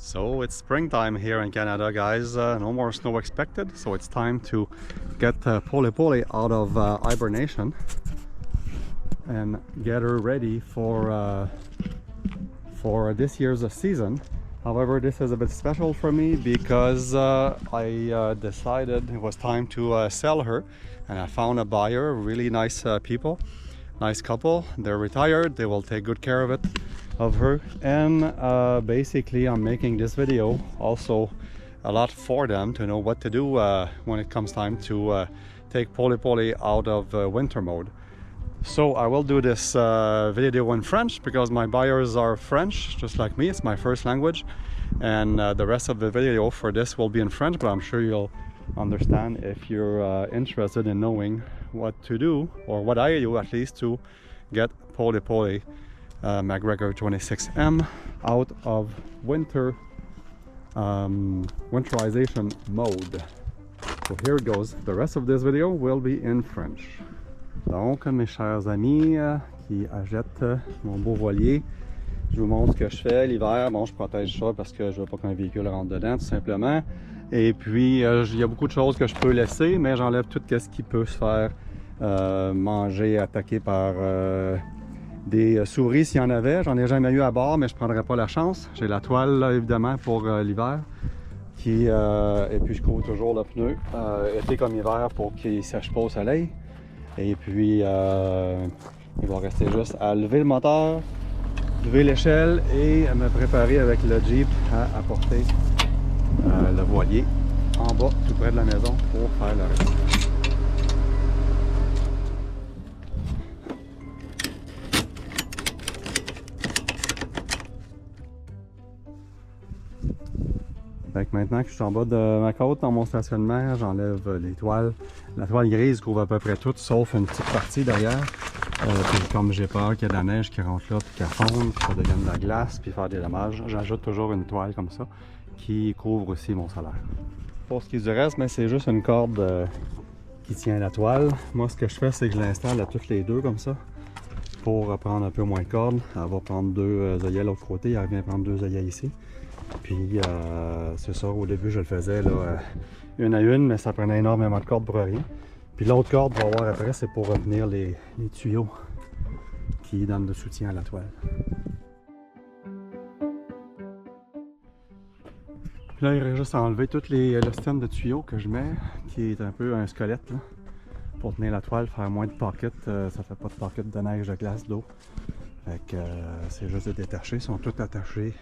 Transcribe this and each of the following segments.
So it's springtime here in Canada, guys. No more snow expected, so it's time to get Pole Pole out of hibernation and get her ready for this year's season. However, this is a bit special for me because I decided it was time to sell her, and I found a buyer. Really nice people, nice couple. They're retired. They will take good care of her, and basically I'm making this video also a lot for them to know what to do when it comes time to take Pole Pole out of winter mode. So I will do this video in French because my buyers are French, just like me. It's my first language, and the rest of the video for this will be in French, but I'm sure you'll understand if you're interested in knowing what to do, or what I do at least, to get Pole Pole MacGregor 26M out of winterization mode. So here it goes. The rest of this video will be in French. Donc, mes chers amis qui achètent mon beau voilier, je vous montre ce que je fais l'hiver. Bon, je protège ça parce que je veux pas qu'un véhicule rentre dedans, tout simplement. Et puis, il y a beaucoup de choses que je peux laisser, mais j'enlève tout ce qui peut se faire manger, attaquer par des souris s'il y en avait. J'en ai jamais eu à bord, mais je prendrais pas la chance. J'ai la toile, là, évidemment, pour l'hiver. Et puis, je couvre toujours le pneu, été comme hiver, pour qu'il ne sèche pas au soleil. Et puis, il va rester juste à lever le moteur, lever l'échelle et me préparer avec le Jeep à apporter le voilier en bas, tout près de la maison, pour faire le reste. Maintenant que je suis en bas de ma côte dans mon stationnement, j'enlève les toiles. La toile grise couvre à peu près tout, sauf une petite partie derrière. Puis comme j'ai peur qu'il y ait de la neige qui rentre là, puis qu'elle fonde, que ça devienne de la glace, puis faire des dommages, j'ajoute toujours une toile comme ça qui couvre aussi mon solaire. Pour ce qui est du reste, c'est juste une corde qui tient la toile. Moi, ce que je fais, c'est que je l'installe à toutes les deux comme ça pour prendre un peu moins de corde. Elle va prendre deux œillets à l'autre côté, elle vient prendre deux œillets ici. Puis c'est ça, au début je le faisais là, une à une, mais ça prenait énormément de cordes pour rien. Puis l'autre corde, on va voir après, c'est pour retenir les tuyaux qui donnent de soutien à la toile. Puis là, il reste juste à enlever tout le système de tuyaux que je mets, qui est un peu un squelette là, pour tenir la toile, faire moins de pocket. Ça fait pas de pocket de neige, de glace, d'eau. Fait que c'est juste de détacher, ils sont tous attachés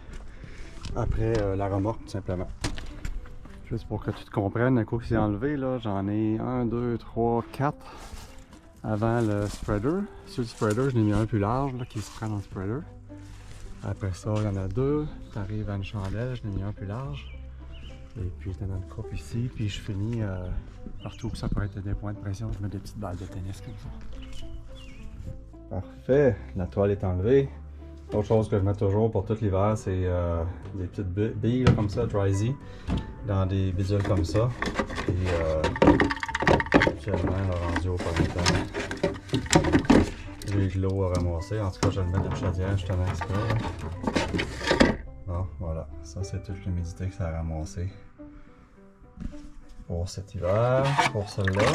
après la remorque, tout simplement. Juste pour que tu te comprennes, un coup que c'est enlevé, là, j'en ai 1, 2, 3, 4 avant le spreader. Sur le spreader, je l'ai mis un plus large là, qui se prend dans le spreader. Après ça, il y en a 2. Tu arrives à une chandelle, je l'ai mis un plus large. Et puis tu as une coupe ici, puis je finis partout où ça pourrait être des points de pression, je mets des petites balles de tennis comme ça. Parfait, la toile est enlevée. Autre chose que je mets toujours pour tout l'hiver, c'est des petites billes là, comme ça, Dry-Z, dans des bidules comme ça. Puis actuellement, le rendu au printemps, j'ai de l'eau à ramasser. En tout cas, je vais le mettre de chaudière justement exprès. Bon, voilà, ça c'est toute l'humidité que ça a ramassé pour cet hiver, pour celle-là.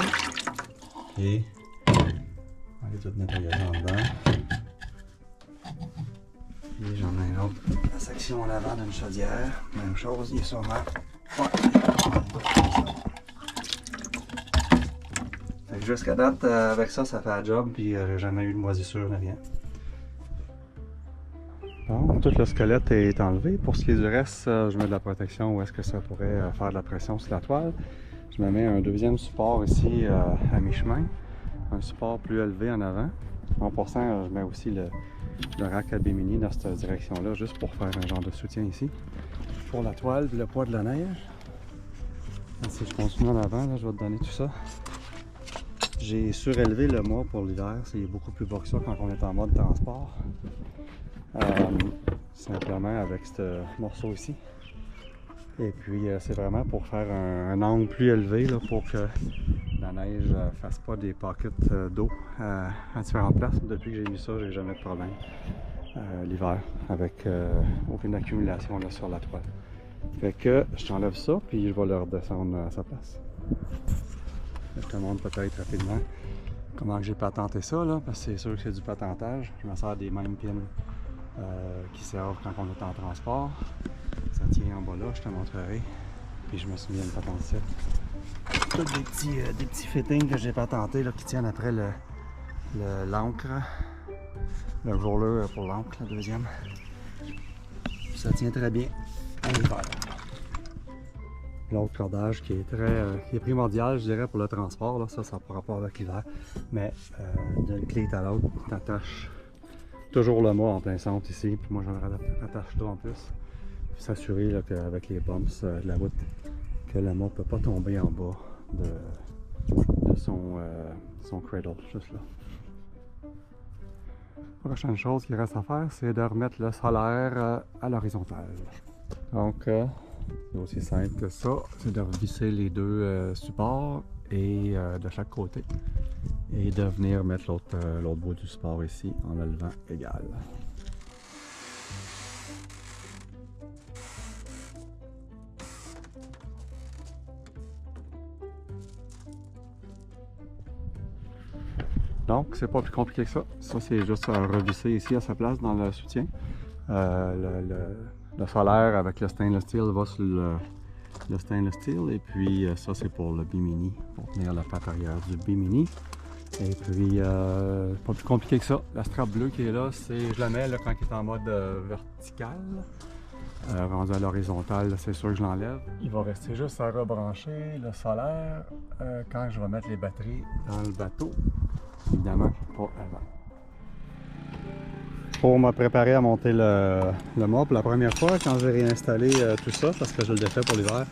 Et on va tout nettoyer en dedans. Et j'en ai une autre, la section en avant d'une chaudière, même chose, il est sûrement. Ouais. Fait que jusqu'à date, avec ça, ça fait la job, puis j'ai jamais eu de moisissure, ni rien. Bon, tout le squelette est enlevé. Pour ce qui est du reste, je mets de la protection où est-ce que ça pourrait faire de la pression sur la toile. Je me mets un deuxième support ici à mi-chemin, un support plus élevé en avant. En passant, je mets aussi le rack à Bimini dans cette direction-là, juste pour faire un genre de soutien ici. Pour la toile et le poids de la neige. Si je continue en avant, là, je vais te donner tout ça. J'ai surélevé le mât pour l'hiver, c'est beaucoup plus bas que ça quand on est en mode transport. Simplement avec ce morceau ici. Et puis c'est vraiment pour faire un angle plus élevé là, pour que la neige ne fasse pas des pockets d'eau à différentes places. Depuis que j'ai mis ça, j'ai jamais de problème l'hiver avec aucune accumulation là, sur la toile. Fait que je t'enlève ça, puis je vais le redescendre à sa place. Je te montre peut-être rapidement comment j'ai patenté ça, là, parce que c'est sûr que c'est du patentage. Je me sers des mêmes pins qui servent quand on est en transport. Ça tient en bas là, je te montrerai. Puis je me suis mis à une patente ici. Tous des petits fittings que j'ai patentés là, qui tiennent après l'encre. Le roller pour l'encre, la deuxième. Puis ça tient très bien en hiver. L'autre cordage qui est primordial, je dirais, pour le transport, là, ça n'a pas rapport avec l'hiver, mais d'une clé à l'autre, tu attaches toujours le mât en plein centre ici, puis moi j'en rattache là en plus, puis s'assurer qu'avec les bumps de la route, que le mât ne peut pas tomber en bas de son cradle, juste là. La prochaine chose qu'il reste à faire, c'est de remettre le solaire à l'horizontale. Donc, c'est aussi simple que ça, c'est de revisser les deux supports et de chaque côté et de venir mettre l'autre bout du support ici en le levant égal. Donc, c'est pas plus compliqué que ça. Ça, c'est juste à revisser ici à sa place dans le soutien. Le solaire avec le stainless steel va sur le stainless steel, et puis ça c'est pour le bimini, pour tenir la patte arrière du bimini. Et puis pas plus compliqué que ça. La strap bleue qui est là, je la mets là, quand il est en mode vertical. Rendu à l'horizontale, c'est sûr que je l'enlève. Il va rester juste à rebrancher le solaire quand je vais mettre les batteries dans le bateau. Évidemment, pas avant. Pour me préparer à monter le mât pour la première fois, quand j'ai réinstallé tout ça, parce que je le défais pour l'hiver,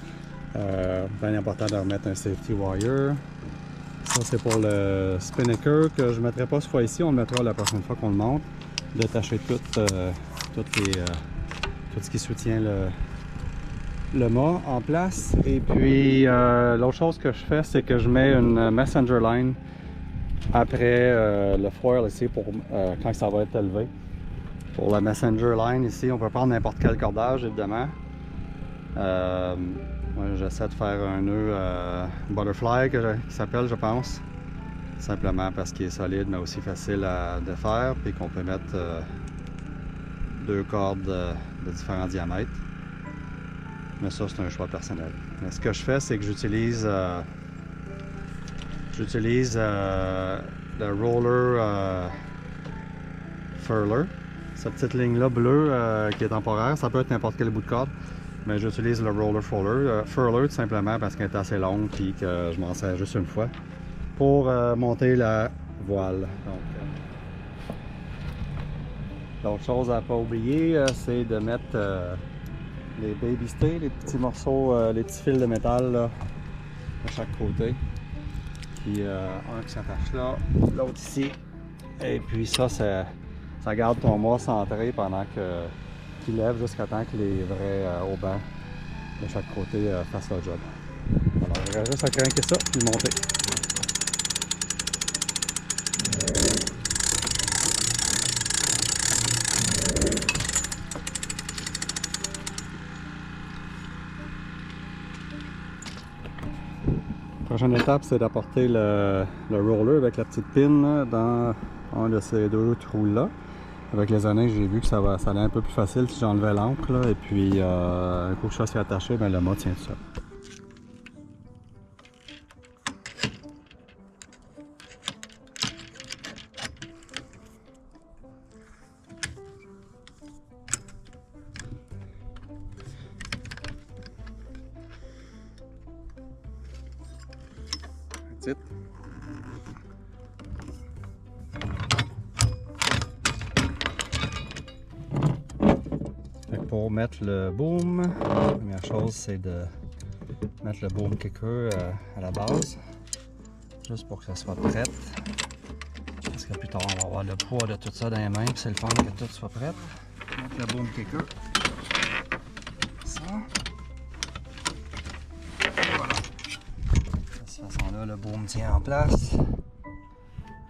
bien important de remettre un safety wire. Ça c'est pour le spinnaker que je ne mettrai pas ce fois ici, on le mettra la prochaine fois qu'on le monte. Détacher tout ce qui soutient le mât en place. Et puis l'autre chose que je fais, c'est que je mets une messenger line après le foil ici pour quand ça va être élevé. Pour la messenger line ici, on peut prendre n'importe quel cordage évidemment. Moi j'essaie de faire un nœud butterfly qui s'appelle, je pense. Simplement parce qu'il est solide mais aussi facile à défaire, puis qu'on peut mettre deux cordes de différents diamètres. Mais ça c'est un choix personnel. Mais ce que je fais, c'est que j'utilise le roller furler. Cette petite ligne-là bleue qui est temporaire, ça peut être n'importe quel bout de corde, mais j'utilise le roller furler tout simplement parce qu'elle est assez longue et que je m'en sers juste une fois pour monter la voile. L'autre chose à ne pas oublier, c'est de mettre les baby stay, les petits morceaux, les petits fils de métal là, de chaque côté. Puis un qui s'attache là, l'autre ici, et puis ça garde ton mât centré pendant qu'il lève jusqu'à temps que les vrais haubans de chaque côté fassent le job. Alors il reste juste à craquer ça puis monter. La prochaine étape, c'est d'apporter le roller avec la petite pin dans un de ces deux trous-là. Avec les années, j'ai vu que ça allait un peu plus facile si j'enlevais l'encre. Et puis, un coup que ça s'est attaché, ben, le mât tient tout seul. That's it. Pour mettre le boom, la première chose c'est de mettre le boom kicker à la base, juste pour que ça soit prêt. Parce que plus tard on va avoir le poids de tout ça dans les mains, puis c'est le fun que tout soit prêt. Mettre le boom kicker. Ça. Voilà. De cette façon-là, le boom tient en place.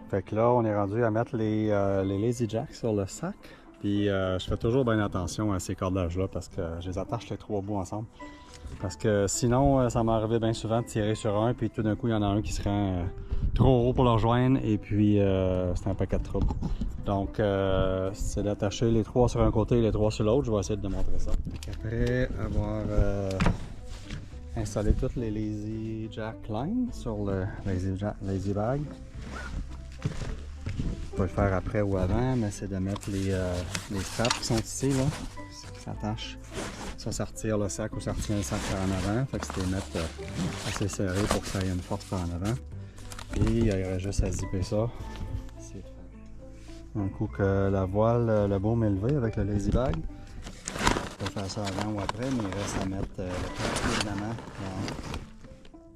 Fait que là, on est rendu à mettre les lazy jacks sur le sac. Puis je fais toujours bien attention à ces cordages-là parce que je les attache les trois bouts ensemble. Parce que sinon, ça m'est arrivé bien souvent de tirer sur un, puis tout d'un coup, il y en a un qui se rend trop haut pour le rejoindre, et puis c'est un paquet de trouble. Donc, c'est d'attacher les trois sur un côté et les trois sur l'autre. Je vais essayer de démontrer ça. Après avoir installé toutes les Lazy Jack Line sur le Lazy Bag, je peux le faire après ou avant, mais c'est de mettre les straps qui sont ici, là, qui s'attachent. Ça retire le sac ou ça retient le sac par en avant. Fait que c'est les mettre assez serré pour que ça ait une force par en avant. Et il y aurait juste à zipper ça. Un coup que la voile, le baume est levé avec le Lazy Bag, je peux faire ça avant ou après, mais il reste à mettre le papier évidemment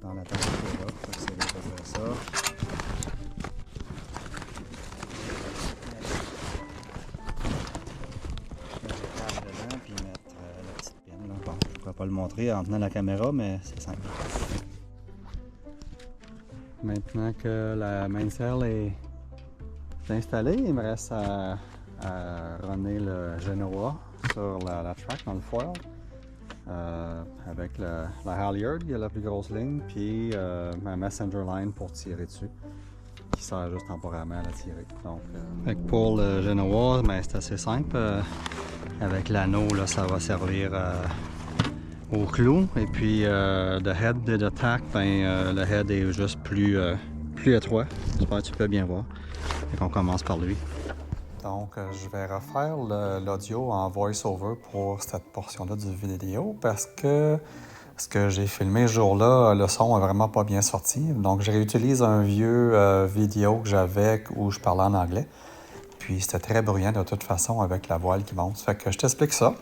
dans la tête qui est là. Fait que c'est là que je fais ça. Je ne vais pas le montrer en tenant la caméra, mais c'est simple. Maintenant que la mainsail est installée, il me reste à runner le Genoa sur la track dans le foil. Avec la halyard, il y a la plus grosse ligne, puis ma messenger line pour tirer dessus, qui sert juste temporairement à la tirer. Donc, pour le Genoa, ben, c'est assez simple. Avec l'anneau, ça va servir au clou, et puis le head de tack, ben, le head est juste plus étroit. J'espère que tu peux bien voir. Et on commence par lui. Donc, je vais refaire l'audio en voice-over pour cette portion-là du vidéo parce que ce que j'ai filmé ce jour-là, le son est vraiment pas bien sorti. Donc, je réutilise un vieux vidéo que j'avais où je parlais en anglais. Puis, c'était très bruyant de toute façon avec la voile qui monte. Fait que je t'explique ça.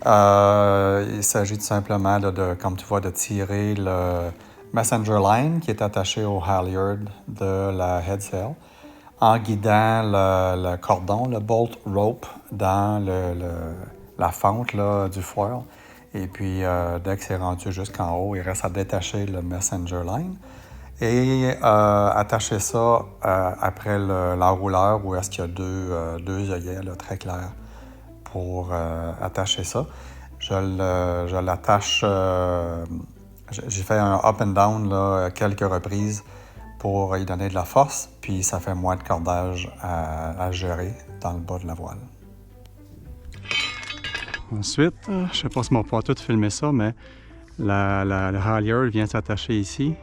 Il s'agit tout simplement, comme tu vois, de tirer le messenger line qui est attaché au halyard de la headsail en guidant le cordon, le bolt rope dans la fente là, du foil. Et puis, dès que c'est rendu jusqu'en haut, il reste à détacher le messenger line et attacher ça après l'enrouleur où est-ce qu'il y a deux œillets là, très clairs pour attacher ça. Je l'attache, j'ai fait un up and down là, quelques reprises pour y donner de la force, puis ça fait moins de cordage à gérer dans le bas de la voile. Ensuite, je ne sais pas si on va pouvoir tout filmer ça, mais le halyard vient s'attacher ici,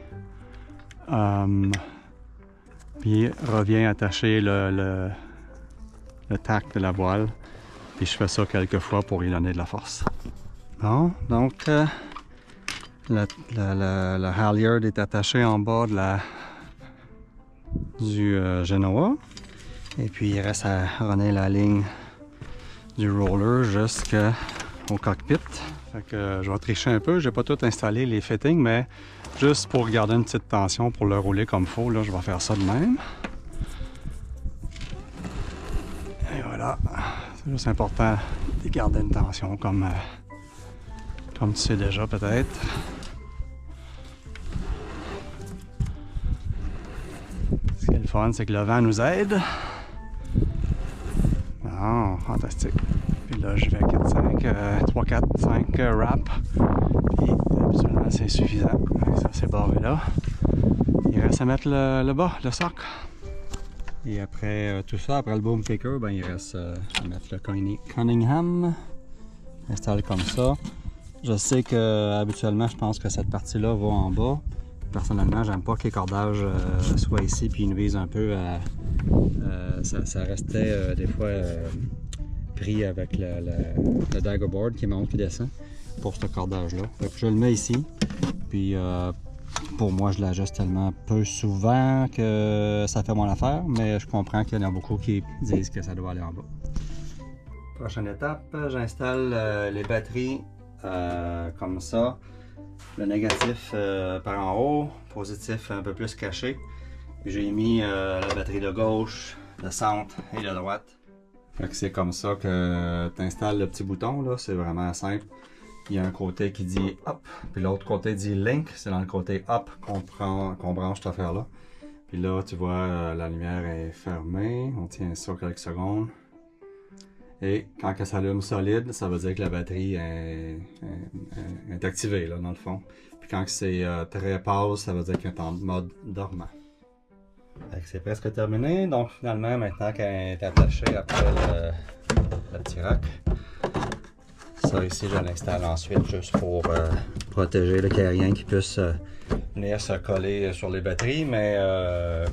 puis revient attacher le tack de la voile. Puis je fais ça quelques fois pour y donner de la force. Bon, donc le halyard est attaché en bas du Genoa. Et puis il reste à runner la ligne du roller jusqu'au cockpit. Fait que je vais tricher un peu, j'ai pas tout installé les fittings, mais juste pour garder une petite tension pour le rouler comme il faut, là, je vais faire ça de même. Et voilà. C'est juste important de garder une tension comme tu sais déjà peut-être. Ce qui est le fun, c'est que le vent nous aide. Bon, fantastique. Puis là, je vais 3, 4, 5 wraps. Puis habituellement, c'est suffisant. Ça, c'est barré là. Il reste à mettre le bas, le soc. Et après tout ça, après le boom kicker, ben, il reste à mettre le Cunningham. Installe comme ça. Je sais que habituellement, je pense que cette partie-là va en bas. Personnellement, j'aime pas que les cordages soient ici puis ils nous visent un peu à... ça restait des fois pris avec le dagger board qui monte et descend pour ce cordage-là. Je le mets ici. Puis pour moi, je l'ajuste tellement peu souvent que ça fait mon affaire, mais je comprends qu'il y en a beaucoup qui disent que ça doit aller en bas. Prochaine étape, j'installe les batteries comme ça. Le négatif par en haut, positif un peu plus caché. J'ai mis la batterie de gauche, de centre et de droite. Fait que c'est comme ça que tu installes le petit bouton, là, c'est vraiment simple. Il y a un côté qui dit up, puis l'autre côté dit link, c'est dans le côté up qu'on branche cette affaire-là. Puis là, tu vois, la lumière est fermée, on tient ça quelques secondes. Et quand elle s'allume solide, ça veut dire que la batterie est activée là, dans le fond. Puis quand c'est très pâle, ça veut dire qu'elle est en mode dormant. C'est presque terminé, donc finalement, maintenant qu'elle est attachée après le petit rack, ça ici je l'installe ensuite juste pour protéger qu'il n'y ait rien qui puisse venir se coller sur les batteries, mais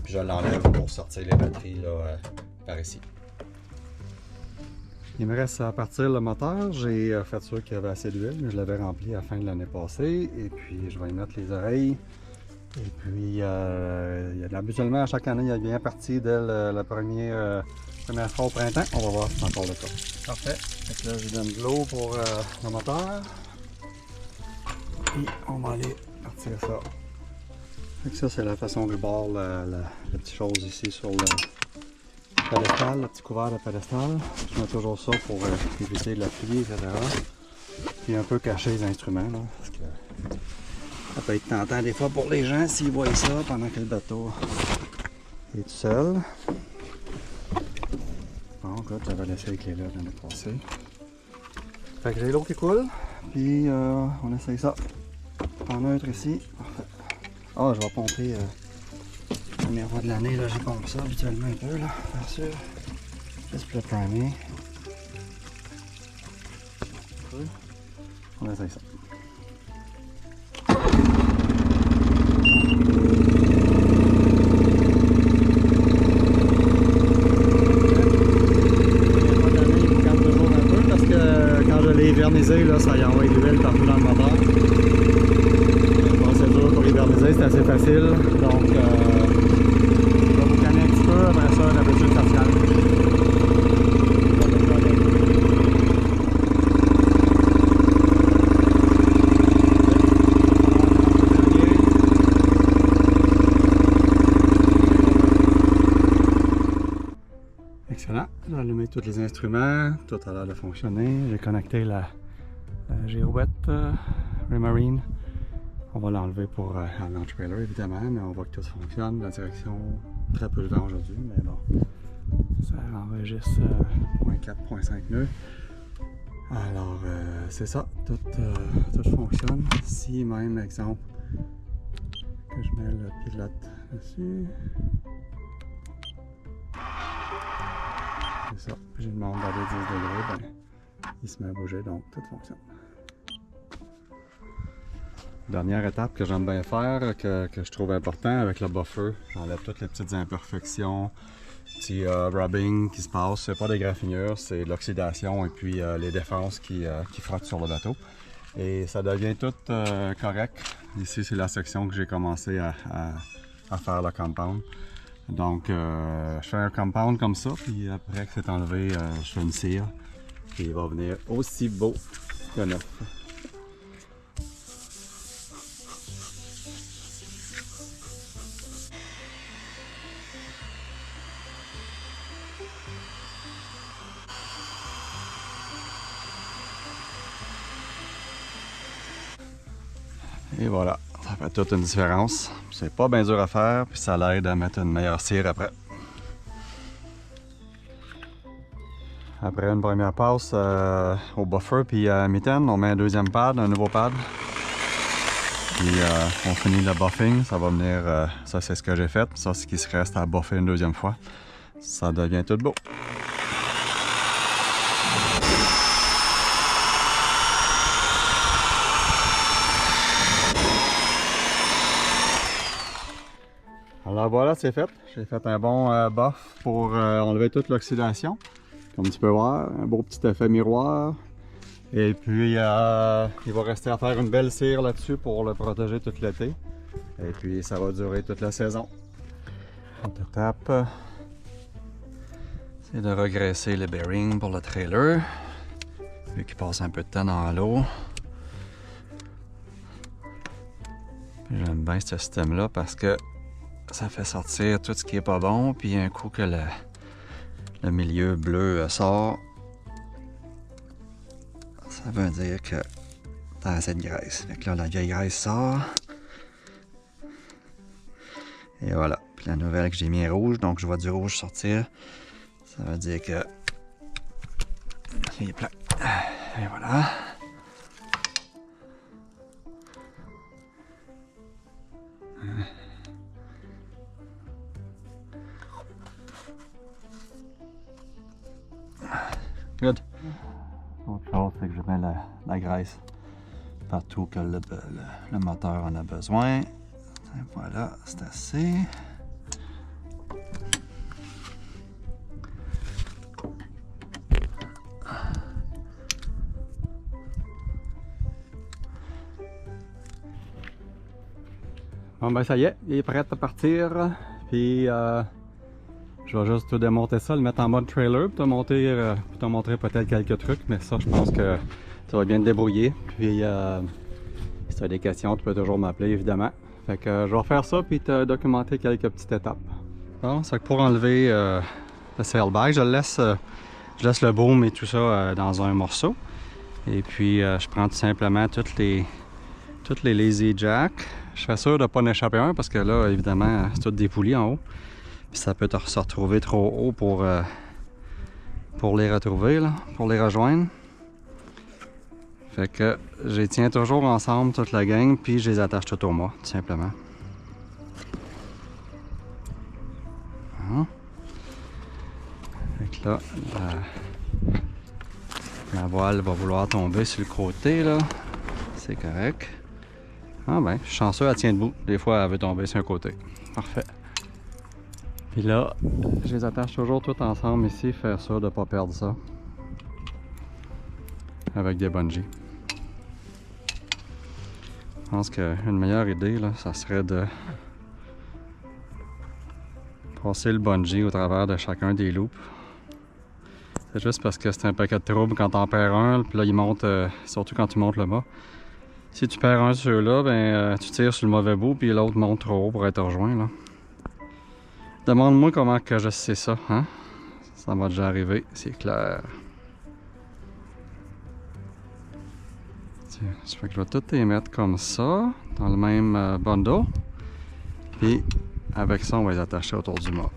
puis je l'enlève pour sortir les batteries là, par ici. Il me reste à partir le moteur. J'ai fait sûr qu'il y avait assez d'huile, mais je l'avais rempli à la fin de l'année passée. Et puis je vais y mettre les oreilles. Et puis habituellement à chaque année, il y a bien parti dès la première fois au printemps. On va voir si c'est encore le cas. Parfait. Donc là, je donne de l'eau pour le moteur. Et on va aller partir ça. Donc ça, c'est la façon de bord, la petite chose ici sur le pédestal, le petit couvert de pédestal. Je mets toujours ça pour éviter la pluie, etc. Puis un peu cacher les instruments, là, parce que ça peut être tentant des fois pour les gens s'ils voient ça pendant que le bateau est tout seul. Bon, écoute, j'avais laissé les clés là l'année passée. Fait que j'ai l'eau qui coule, puis on essaye ça. En neutre ici. Parfait. Ah, je vais pomper la première fois de l'année, là, j'ai pompé ça habituellement un peu, là, bien sûr. Juste pour le primer. On essaye ça. Verniser, là, ça y envoie de l'huile partout dans le moteur. La procédure pour les verniser, c'est assez facile. Donc, je vais vous canner un petit peu, après ça, d'habitude, ça se calme. Excellent. J'ai allumé tous les instruments, tout a l'air de fonctionner. J'ai connecté la Géowet Raymarine. On va l'enlever pour un launch trailer évidemment, mais on voit que tout fonctionne. La direction, très peu de vent aujourd'hui, mais bon, ça enregistre 0.4, 0.5 nœuds. Alors, c'est ça, tout fonctionne. Si même, exemple, que je mets le pilote dessus. C'est ça, puis je demande d'aller 10 degrés, ben, il se met à bouger, donc tout fonctionne. Dernière étape que j'aime bien faire, que je trouve important avec le buffer, j'enlève toutes les petites imperfections, petit rubbing qui se passe, c'est pas des graffinures, c'est de l'oxydation et puis les défenses qui frottent sur le bateau. Et ça devient tout correct. Ici c'est la section que j'ai commencé à faire le compound. Donc je fais un compound comme ça, puis après que c'est enlevé, je fais une cire, puis il va venir aussi beau que neuf. Et voilà, ça fait toute une différence. C'est pas bien dur à faire, puis ça l'aide à mettre une meilleure cire après. Après une première passe au buffer puis à mitaine, on met un deuxième pad, un nouveau pad. Puis on finit le buffing, ça va venir, ça c'est ce que j'ai fait. Ça c'est ce qui se reste à buffer une deuxième fois. Ça devient tout beau. Alors voilà, c'est fait. J'ai fait un bon buff pour enlever toute l'oxydation. Comme tu peux voir, un beau petit effet miroir. Et puis, il va rester à faire une belle cire là-dessus pour le protéger tout l'été. Et puis, ça va durer toute la saison. Autre étape, c'est de regraisser le bearing pour le trailer. Vu qu'il passe un peu de temps dans l'eau. J'aime bien ce système-là parce que ça fait sortir tout ce qui est pas bon. Puis, un coup que le milieu bleu sort, ça veut dire que t'as assez de graisse. Fait que là, la vieille graisse sort. Et voilà. Puis la nouvelle que j'ai mis est rouge, donc je vois du rouge sortir. Ça veut dire que Il est plein. Et voilà. Good. Autre chose, c'est que je mets la graisse partout que le moteur en a besoin. Et voilà, c'est assez. Bon ben ça y est, il est prêt à partir. Puis je vais juste te démonter ça, le mettre en mode trailer, pour te montrer peut-être quelques trucs, mais ça je pense que tu vas bien te débrouiller. Puis si tu as des questions, tu peux toujours m'appeler évidemment. Fait que je vais faire ça puis te documenter quelques petites étapes. Bon, c'est que pour enlever le sailbag, je laisse le boom et tout ça dans un morceau. Et puis je prends tout simplement toutes les lazy jacks. Je fais sûr de ne pas en échapper un parce que là, évidemment, c'est tout des poulies en haut. Puis ça peut se retrouver trop haut pour les retrouver, là, pour les rejoindre. Fait que je les tiens toujours ensemble, toute la gang, puis je les attache tout au mât, tout simplement. Fait que là, la voile va vouloir tomber sur le côté, là. C'est correct. Ah ben, je suis chanceux, elle tient debout. Des fois, elle veut tomber sur un côté. Parfait. Puis là, je les attache toujours tous ensemble ici, faire sûr de ne pas perdre ça. Avec des bungees. Je pense qu'une meilleure idée, là, ça serait de passer le bungee au travers de chacun des loops. C'est juste parce que c'est un paquet de troubles quand t'en perds un, puis là il monte, surtout quand tu montes le mât. Si tu perds un sur là, ben tu tires sur le mauvais bout, puis l'autre monte trop haut pour être rejoint, là. Demande-moi comment que je sais ça, hein? Ça m'a déjà arrivé, c'est clair. Tiens, ça fait que je vais tout les mettre comme ça, dans le même bundle. Puis avec ça, on va les attacher autour du mât.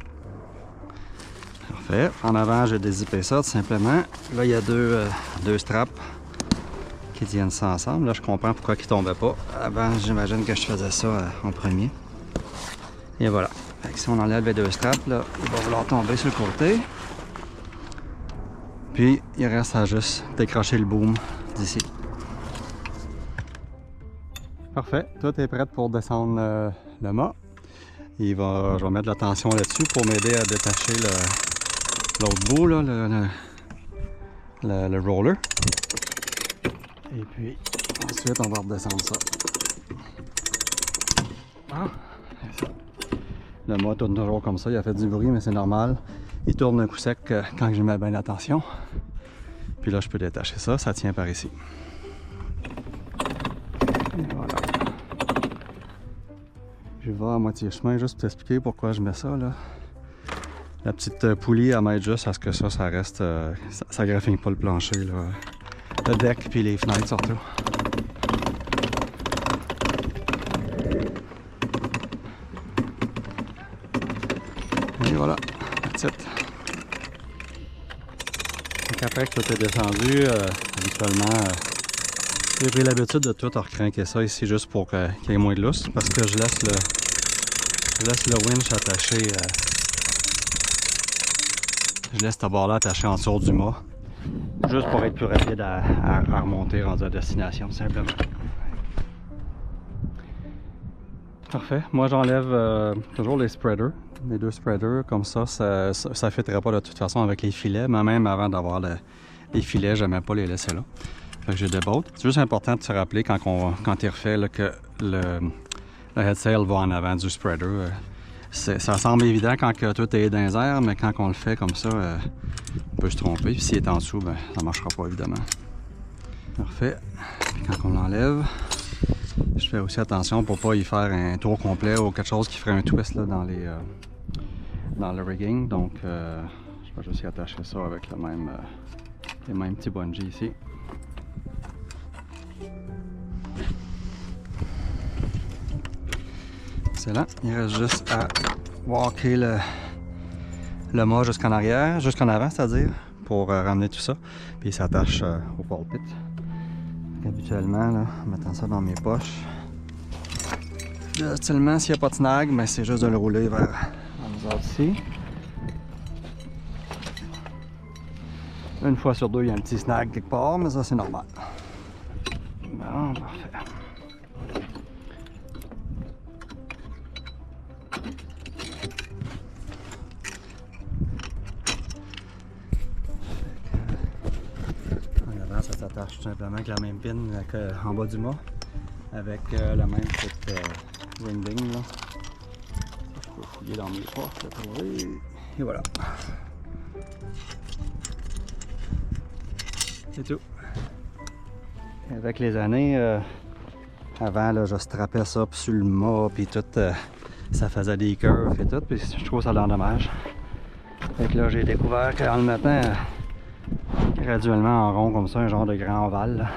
Parfait. En avant, j'ai dézippé ça tout simplement. Là, il y a deux straps qui tiennent ça ensemble. Là, je comprends pourquoi ils ne tombaient pas. Avant, j'imagine que je faisais ça en premier. Et voilà. Fait que si on enlève les deux straps, là, il va vouloir tomber sur le côté. Puis, il reste à juste décrocher le boom d'ici. Parfait. Tout est prêt pour descendre le mât. Je vais mettre de la tension là-dessus pour m'aider à détacher l'autre bout, là, le roller. Et puis, ensuite, on va redescendre ça. Ah, c'est ça. Le mât tourne toujours comme ça. Il a fait du bruit, mais c'est normal. Il tourne un coup sec quand je mets bien l'attention. Puis là, je peux détacher ça. Ça tient par ici. Et voilà. Je vais à moitié chemin juste pour t'expliquer pourquoi je mets ça, là. La petite poulie, elle m'aide juste à ce que ça reste... ça graffigne pas le plancher, là. Le deck puis les fenêtres surtout. Et voilà, that's it. Donc après que tout est descendu, habituellement, j'ai pris l'habitude de tout recrinquer ça ici juste pour qu'il y ait moins de lousse, parce que je laisse le winch attaché. Je laisse ce bord-là attaché en dessous du mât, juste pour être plus rapide à remonter rendu à destination, simplement. Parfait. Moi, j'enlève toujours les spreaders, les deux spreaders, comme ça ne fitterait pas de toute façon avec les filets, mais même avant d'avoir les filets, j'aimais pas les laisser là. Fait que je débolte. C'est juste important de se rappeler quand tu refais là, que le head sail va en avant du spreader. Ça semble évident quand que tout est dans les airs, mais quand on le fait comme ça, on peut se tromper. Puis s'il est en dessous, ben, ça ne marchera pas évidemment. Parfait. Puis quand on l'enlève, je fais aussi attention pour ne pas y faire un tour complet ou quelque chose qui ferait un twist là, dans le rigging. Donc, je vais juste y attacher ça avec les mêmes petits bungees ici. Excellent. Il reste juste à walker le mât jusqu'en arrière, jusqu'en avant, c'est-à-dire, pour ramener tout ça. Puis il s'attache au pulpit. Habituellement, là, en mettant ça dans mes poches. Seulement s'il n'y a pas de snag, mais c'est juste de le rouler vers nous autres ici. Une fois sur deux, il y a un petit snag quelque part, mais ça c'est normal. Bon, parfait. En avant, ça s'attache tout simplement avec la même pin qu'en bas du mât, avec la même petite winding là. Je peux fouiller dans mes poches, et voilà. C'est tout. Avec les années, avant là, je strappais ça sur le mât, puis tout, ça faisait des curves et tout, puis je trouve ça l'endommage. Fait que là, j'ai découvert qu'en le mettant graduellement en rond comme ça, un genre de grand ovale,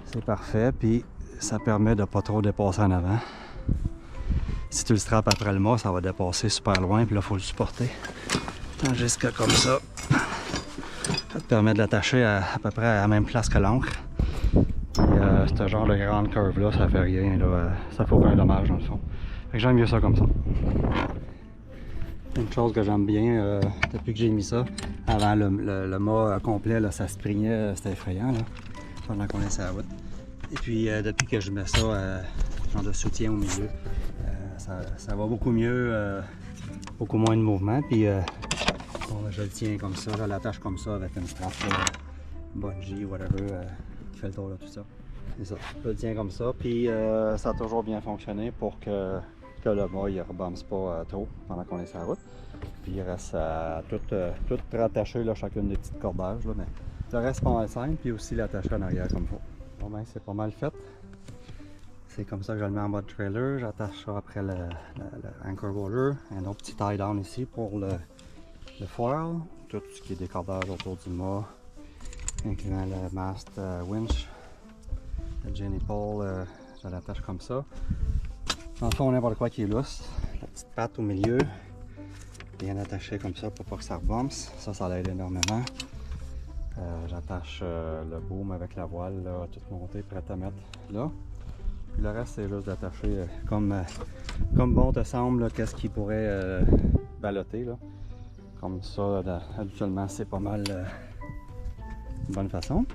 c'est parfait, puis ça permet de pas trop dépasser en avant. Si tu le strappes après le mât, ça va dépasser super loin, puis là, il faut le supporter. Tandis que comme ça te permet de l'attacher à peu près à la même place que l'ancre. Et ce genre de grande curve là, ça fait rien, là, ça fait aucun dommage dans le fond. Fait que j'aime mieux ça comme ça. Une chose que j'aime bien depuis que j'ai mis ça, avant le mât complet, là, ça se prignait, c'était effrayant là, pendant qu'on laissait la route. Et puis depuis que je mets ça, genre de soutien au milieu, ça va beaucoup mieux, beaucoup moins de mouvement. Puis bon, je le tiens comme ça, je l'attache comme ça avec une strap bungee, whatever, qui fait le tour de tout ça. C'est ça, je le tiens comme ça, puis ça a toujours bien fonctionné pour que le mât ne rebombe pas trop pendant qu'on est sur la route. Puis il reste tout rattaché, là, chacune des petites cordages, là, mais le reste pas mal simple, puis aussi l'attacher en arrière comme il faut. Bon ben c'est pas mal fait. C'est comme ça que je le mets en mode trailer, j'attache ça après le anchor roller, un autre petit tie down ici pour le foil, tout ce qui est décordage autour du mât, incluant le mast winch, le Jenny pole, je l'attache comme ça. Dans le fond, n'importe quoi qui est lousse, la petite patte au milieu, bien attachée comme ça pour pas que ça rebombe, ça l'aide énormément. J'attache le boom avec la voile, là, toute montée, prête à mettre là. Puis le reste, c'est juste d'attacher comme bon te semble, qu'est-ce qui pourrait balloter là. Comme ça, habituellement, c'est pas mal une bonne façon.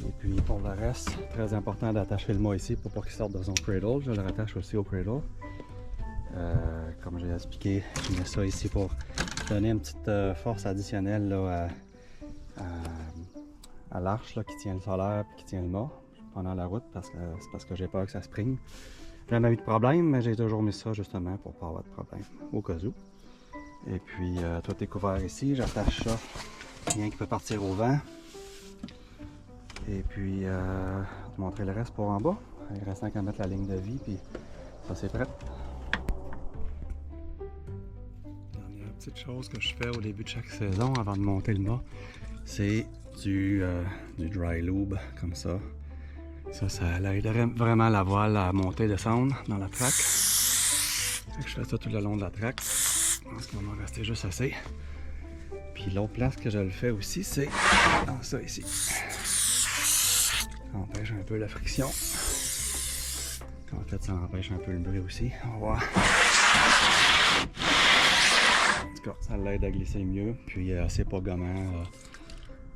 Et puis pour le reste, très important d'attacher le mât ici pour pas qu'il sorte de son cradle. Je le rattache aussi au cradle. Comme j'ai expliqué, je mets ça ici pour donner une petite force additionnelle là, à l'arche qui tient le solaire et qui tient le mât pendant la route, c'est parce que j'ai peur que ça springe. J'ai jamais eu de problème, mais j'ai toujours mis ça justement pour pas avoir de problème, au cas où. Et puis tout est couvert ici, j'attache ça, rien qui peut partir au vent. Et puis je vais te montrer le reste pour en bas. Il reste qu'à mettre la ligne de vie, puis ça c'est prêt. Dernière petite chose que je fais au début de chaque saison avant de monter le mât, c'est du dry lube comme ça. Ça aiderait vraiment la voile à monter et descendre dans la traque. Fait que je fais ça tout le long de la traque. En ce moment, il restait juste assez. Puis l'autre place que je le fais aussi, c'est dans ça ici. Ça empêche un peu la friction. En fait, ça empêche un peu le bruit aussi. On va voir. En tout cas, ça l'aide à glisser mieux. Puis c'est pas gommant.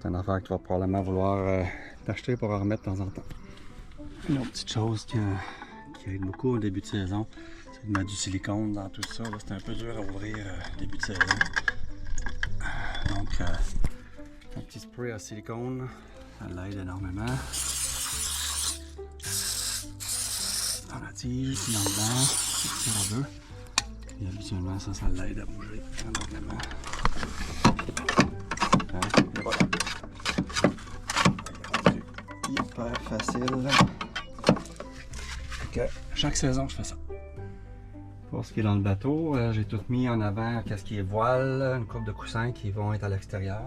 C'est une affaire que tu vas probablement vouloir t'acheter pour en remettre de temps en temps. Une autre petite chose qui aide beaucoup au début de saison, c'est de mettre du silicone dans tout ça. C'est un peu dur à ouvrir début de saison. Donc, un petit spray à silicone, ça l'aide énormément. Dans la tige, puis dans le bord, si on veut. Et habituellement, ça l'aide à bouger énormément. Et voilà. Hyper facile. Okay. Chaque saison, je fais ça. Pour ce qui est dans le bateau, j'ai tout mis en avant, qu'est-ce qui est voile, une coupe de coussins qui vont être à l'extérieur.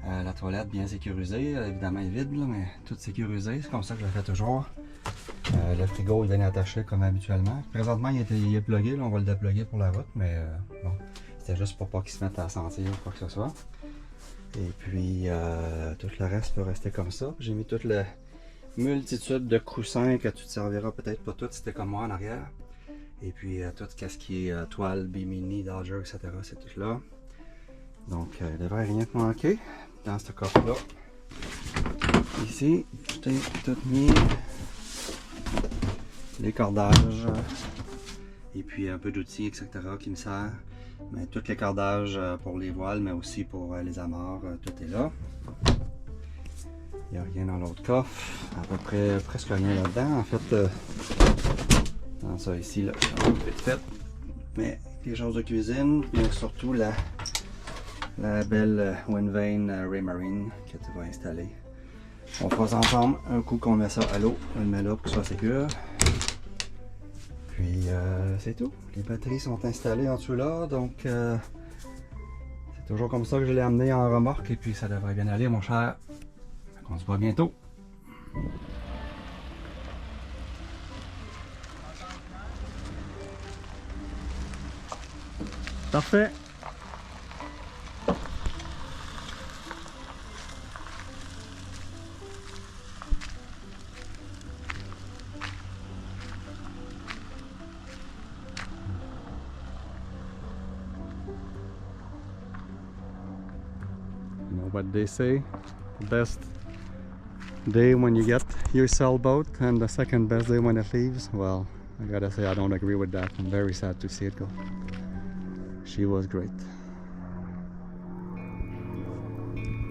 La toilette bien sécurisée, évidemment elle est vide, là, mais toute sécurisée, c'est comme ça que je le fais toujours. Le frigo il vient attaché comme habituellement. Présentement il est plugué, là, on va le dépluguer pour la route, mais bon, c'était juste pour pas qu'ils se mettent à sentir ou quoi que ce soit. Et puis tout le reste peut rester comme ça. J'ai mis toute la multitude de coussins que tu te serviras peut-être pas toutes si t'es comme moi en arrière. Et puis tout ce qui est toile, bimini, Dodger, etc. c'est tout là. Donc il ne devrait rien te manquer dans ce coffre-là. Ici, je t'ai tout mis les cordages et puis un peu d'outils, etc. qui me sert. Mais tous les cordages pour les voiles, mais aussi pour les amarres, tout est là. Il n'y a rien dans l'autre coffre, à peu près presque rien là-dedans. En fait, dans ça ici, là, c'est un peu vite fait. Mais les choses de cuisine, bien surtout la belle Winvane Raymarine que tu vas installer. On fera ça ensemble un coup qu'on met ça à l'eau. On le met là pour que ce soit sécure. Puis c'est tout. Les batteries sont installées en dessous là, donc c'est toujours comme ça que je l'ai amené en remorque et puis ça devrait bien aller, mon cher. On se voit bientôt. Parfait. You know what they say, the best day when you get your sailboat and the second best day when it leaves. Well, I gotta say I don't agree with that. I'm very sad to see it go. She was great,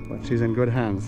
but she's in good hands.